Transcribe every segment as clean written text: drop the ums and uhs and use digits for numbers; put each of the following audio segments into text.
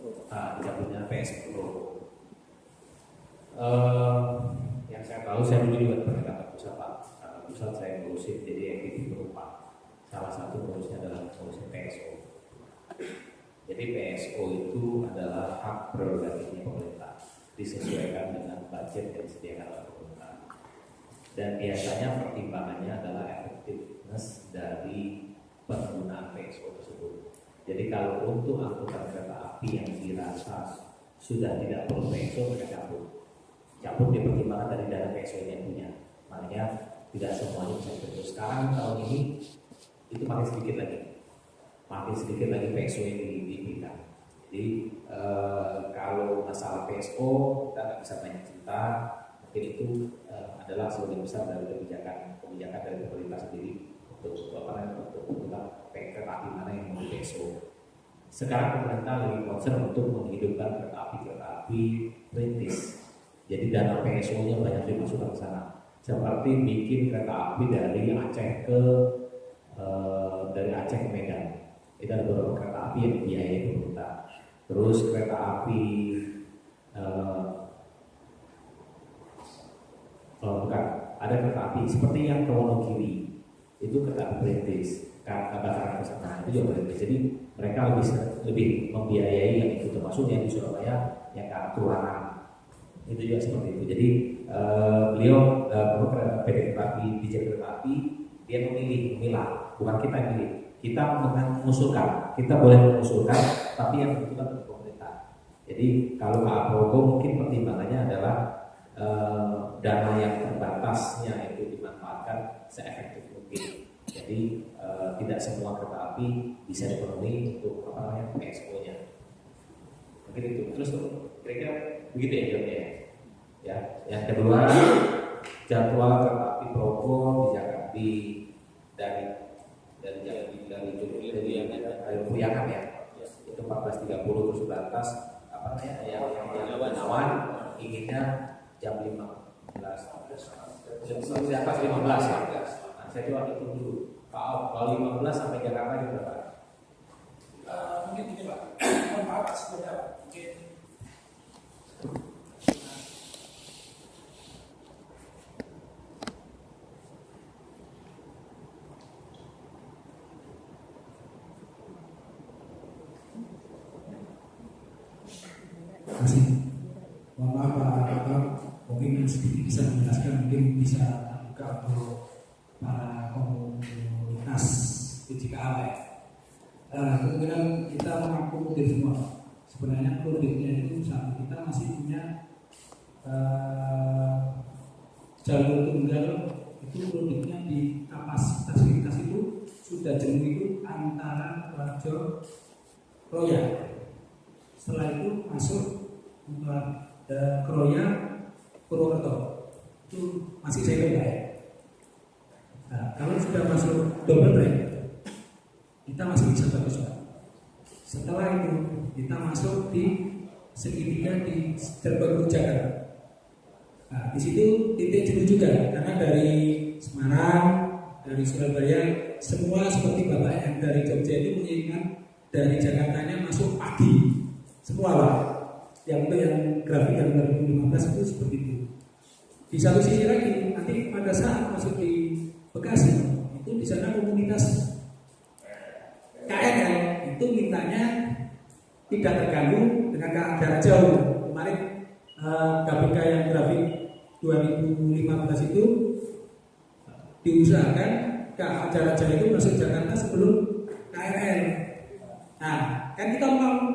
tidak punya PS Pro. Yang saya tahu, saya dulu juga pernah kata pusat saya ngurusin jadi activity berupa salah satu produksinya adalah produksi PSO. Jadi PSO itu adalah hak prerogatifnya pemerintah, disesuaikan dengan budget yang disediakan oleh pemerintah. Dan biasanya pertimbangannya adalah efektivitas dari penggunaan PSO tersebut. Jadi kalau untuk angkutan kereta api yang dirasa sudah tidak perlu PSO, mereka cabut dipertimbangkan dari dana PSO yang punya. Makanya tidak semuanya bisa betul. Sekarang tahun ini itu makin sedikit lagi PSO yang diberikan. Jadi kalau masalah PSO kita nggak bisa banyak cerita. Mungkin itu adalah sebagian besar dari kebijakan dari pemerintah sendiri untuk kereta api mana yang mau PSO. Sekarang pemerintah lebih concern untuk menghidupkan kereta api perintis. Jadi dana PSO-nya banyak dimasukkan ke sana. Seperti bikin kereta api dari Aceh ke Medan. Itu ada beberapa kereta api yang dibiayai pemerintah. Terus kereta api ada kereta api seperti yang ke Wonogiri, itu kereta api perintis, Bataran Kesana itu juga perintis. Jadi mereka lebih membiayai yang itu, termasuk yang di Surabaya yang ke Tulangan itu juga seperti itu. Jadi beliau PT Kereta Api, Dirjen Kereta Api, dia memilah, bukan kita yang milih. Kita mengusulkan, kita boleh mengusulkan, tapi yang tentukan untuk pemerintah. Jadi kalau Pak Progo mungkin pertimbangannya adalah dana yang terbatasnya itu dimanfaatkan seefektif mungkin. Jadi tidak semua kereta api bisa dipenuhi untuk PSO-nya. Mungkin itu. Terus kira-kira begitu ya jawabnya ya. Ya, yang kedua jadwal kereta api Progo di Jakarta dari Priangan ya. Itu 14.30 terus berangkas yang Gunawan inginnya jam 15. Jam 15 ya. Nah, saya coba hitung dulu. Kalau 15 sampai Jakarta itu berapa? Mungkin ini Pak. Mohon maaf sebenarnya mungkin. Mohon maaf Pak, mungkin sedikit bisa menjelaskan, mungkin bisa buka untuk para komunitas PJKA ya. Kemungkinan kita mengakomodir semua. Sebenarnya produknya itu saat kita masih punya jalur tunggal itu produknya di kapasitas itu sudah jenuh itu antara Rajo Roya. Setelah itu masuk Kroya Purwokerto itu masih second ya. Nah, kalau sudah masuk double track kita masih bisa bagus Pak. Setelah itu kita masuk di segitiga di Derbagu Jakarta. Nah, di situ titik jenuh juga karena dari Semarang, dari Surabaya semua seperti Bapak yang dari Jogja itu menginginkan dari Jakartanya masuk pagi semua Pak. Yang grafik yang 2015 itu seperti itu. Di satu sisi lagi nanti pada saat masuk di Bekasi itu di sana komunitas KRL itu mintanya tidak terganggu dengan jarak jauh. Kemarin KPK yang grafik 2015 itu diusahakan jarak jauh itu masuk Jakarta sebelum KRL. Nah, kan kita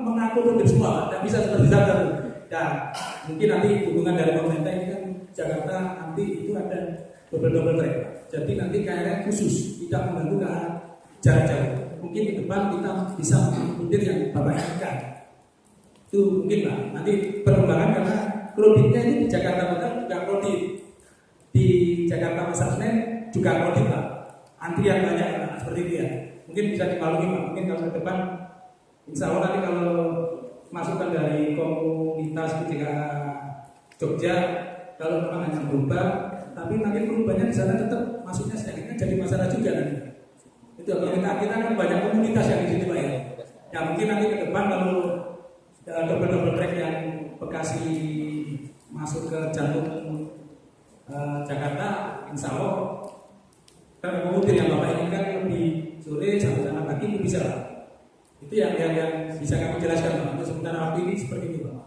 mengakomodir semua, tidak bisa seperti Jakarta. Dan mungkin nanti hubungan dari pemerintah ini kan Jakarta nanti itu ada double track. Jadi nanti KRL khusus tidak mengganggu ke arah jarak jauh. Mungkin di depan kita bisa mengakomodir yang Bapak inginkan. Itu mungkin Pak. Nanti perkembangan karena kreditnya ini di Jakarta Barat juga kredit, di Jakarta Pasar Senen juga kredit Pak. Antrian banyak Pak, seperti itu ya. Mungkin bisa dimaklumi Pak. Mungkin kalau ke depan insya Allah nanti kalau masukan dari komunitas ketika Jogja kalau memang hanya berubah, tapi nanti perubahannya di sana tetap masuknya sedikitnya jadi masalah juga nanti. Itu kita kan banyak komunitas yang di situ Pak ya. Ya mungkin nanti ke depan kalau double track yang Bekasi masuk ke jantung Jakarta, insya Allah kan komuter yang Bapak inginkan lebih sore sampai sana pagi itu bisa Pak. Itu yang bisa kami jelaskan Pak. Untuk sementara waktu ini seperti itu Pak.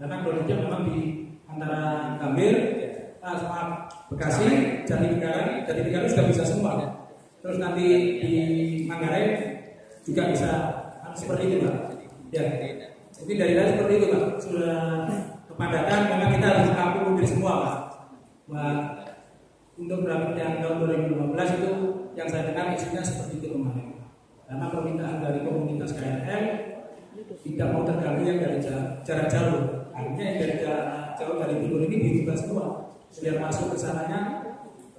Karena produknya memang di antara Gambir, sama Bekasi, Jatinegara sudah bisa semua. Terus nanti di Manggarai juga bisa seperti itu Pak. Ya, jadi dari seperti itu Pak. Sudah kepadatan memang kita harus mengakomodir semua Pak. Untuk berangkat yang tahun 2015 itu yang saya dengar isinya seperti itu kemarin. Karena permintaan dari komunitas KRL tidak mau terganggu yang dari jarak jauh. Akhirnya yang dari jarak jauh dari timur ini diubah semua biar masuk ke sananya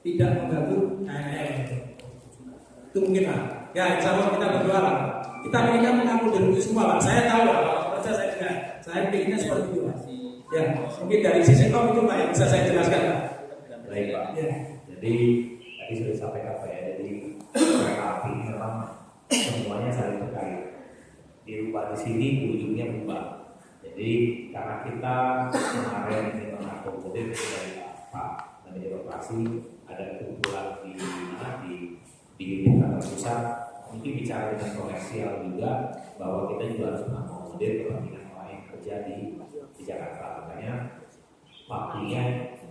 tidak mengganggu KRL. Itu mungkin Pak. Ya, insya Allah kita berdoa Pak. Kita ingin mengakomodir itu semua Pak. Saya tahu Pak. Saya dengar. Saya pikirnya seperti itu Pak. Ya, mungkin dari sisi itu Pak yang bisa saya jelaskan Pak. Baik Pak. Ya. Jadi tadi sudah disampaikan Pak ya. Jadi kereta api ini memang semuanya saling terkait. Dirubah di sini ujungnya berubah. Jadi karena kita kemarin ini mengakomodir dari Pak Manajer Operasi ada kumpulan di mana di unit kantor pusat mungkin bicara dengan komersial juga bahwa kita juga harus mengakomodir kepentingan orang yang kerja di Jakarta. Makanya waktunya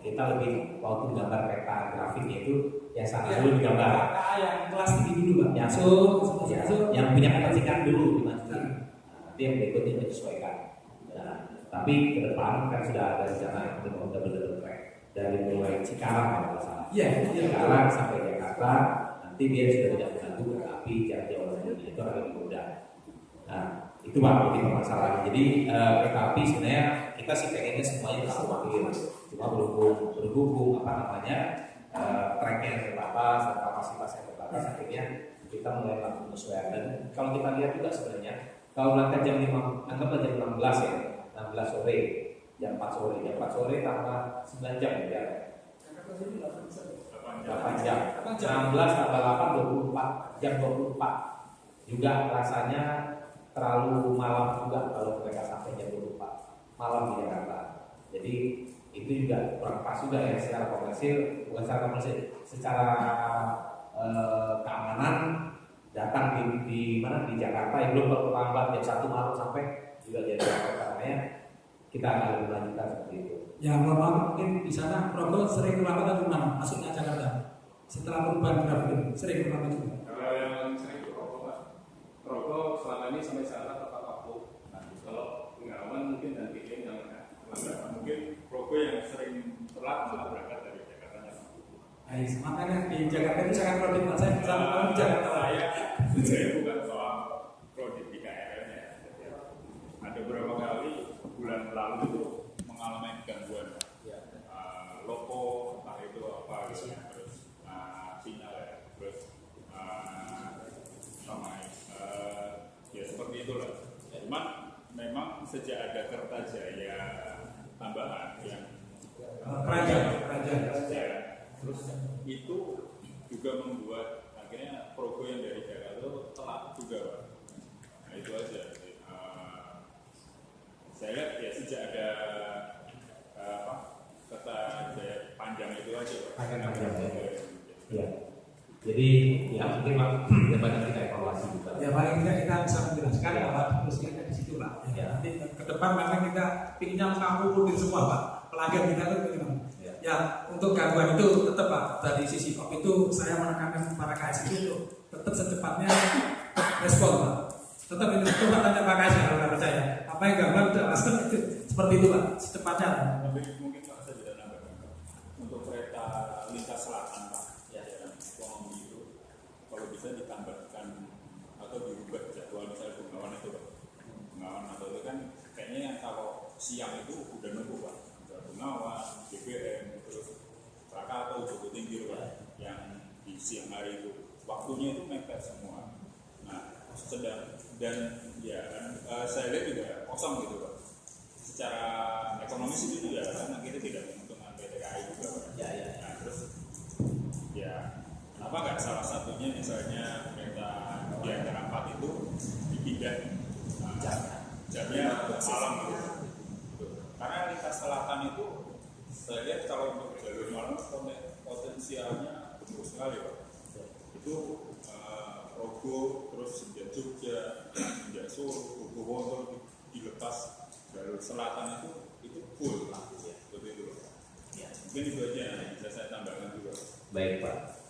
kita lebih waktu gambar peta grafiknya itu yang sangat dulu digambar. Yang kelas tinggi dulu Pak. Yang punya kepentingan dulu dimasukin. Nanti yang berikutnya menyesuaikan. Nah, tapi ke depan kan sudah ada rencana untuk double track dari mulai Cikarang kalau nggak salah. Cikarang sampai Jakarta. Nanti dia sudah tidak mengganggu kereta api jarak jauh lagi. Itu akan lebih mudah. Nah, itu Pak jadi permasalahan. Jadi kereta api sebenarnya kita sih pengennya semuanya diakomodir. Cuma berhubung tracknya yang terbatas dan kapasitas yang terbatas akhirnya kita mulai melakukan penyesuaian. Dan kalau kita lihat juga sebenarnya kalau berangkat jam 5, anggaplah jam 16 ya, 16 sore, jam 4 sore, tambah 9 jam ya. 8 jam. 16 tambah 8 24 jam 24. Juga rasanya terlalu malam juga kalau mereka sampai jam 24 malam di Jakarta. Jadi itu juga kurang pas juga ya secara komersil, bukan secara komersil, secara keamanan datang di mana di Jakarta yang belum terlambat jam 1 malam sampai juga jadi karena kita akan lebih lanjutkan seperti itu. Ya, mohon mungkin di sana Progo sering terlambat atau gimana masuknya Jakarta setelah perubahan grafik sering terlambat juga. Kalau yang sering itu Progo Pak, Progo selama ini sampai sana tepat waktu. Nah, kalau Bengawan mungkin nanti yang mungkin Progo yang sering telat malah berangkat dari Jakarta. Makanya di Jakarta itu sangat produktif. Saya bersama di Jakarta. Saya bukan soal produk di KRL-nya. Ada beberapa kali bulan lalu itu mengalami gangguan loko, entah itu apa gitu ya, terus sinyal ya, terus ya seperti itulah. Cuman memang sejak ada Kertajaya tambahan yang Praja, terus itu juga membuat akhirnya Progo yang dari Jakarta itu telat juga Pak. Nah itu aja. Saya lihat ya sejak ada kata panjang itu aja Pak. Ya. Jadi ya mungkin Pak banyak kita evaluasi juga. Ya paling tidak kita bisa menjelaskan bahwa terusnya di situ Pak. Ya. Nanti ke depan memang kita pinginnya mengakomodir semua Pak. Pelanggan kita itu begini. Ya untuk gangguan itu tetap Pak dari sisi op itu saya menekankan para KS itu tetap secepatnya respon Pak. Tetap itu Pak tanya Pak KS kalau percaya. Apa yang gangguan itu seperti itu Pak secepatnya. Mungkin Pak saya tidak nambahkan untuk kereta lintas selatan Pak ya ekonomi itu kalau bisa ditambahkan atau dirubah jadwal misalnya Bengawan itu Pak. Bengawan atau itu kan kayaknya yang kalau siang itu udah nunggu Pak. Bengawan, BBM, terus Krakatau, Joko Tingkir Pak, yang di siang hari itu waktunya itu mepet semua. Nah, sedang dan ya saya lihat juga kosong gitu Pak. Secara ekonomis itu juga kan akhirnya tidak menguntungkan PT KAI juga Pak. Nah, terus ya kenapa nggak salah satunya misalnya kereta di antara 4 itu dipindah jamnya Malang gitu. Karena lintas selatan itu saya lihat kalau untuk jalur Malang potensialnya besar sekali Pak. Itu Rogo, terus sejak Jogja, sejak Solo, Bogor dilepas jalur selatan itu full lah, seperti itu. Mungkin itu aja yang bisa saya tambahkan juga. Baik Pak.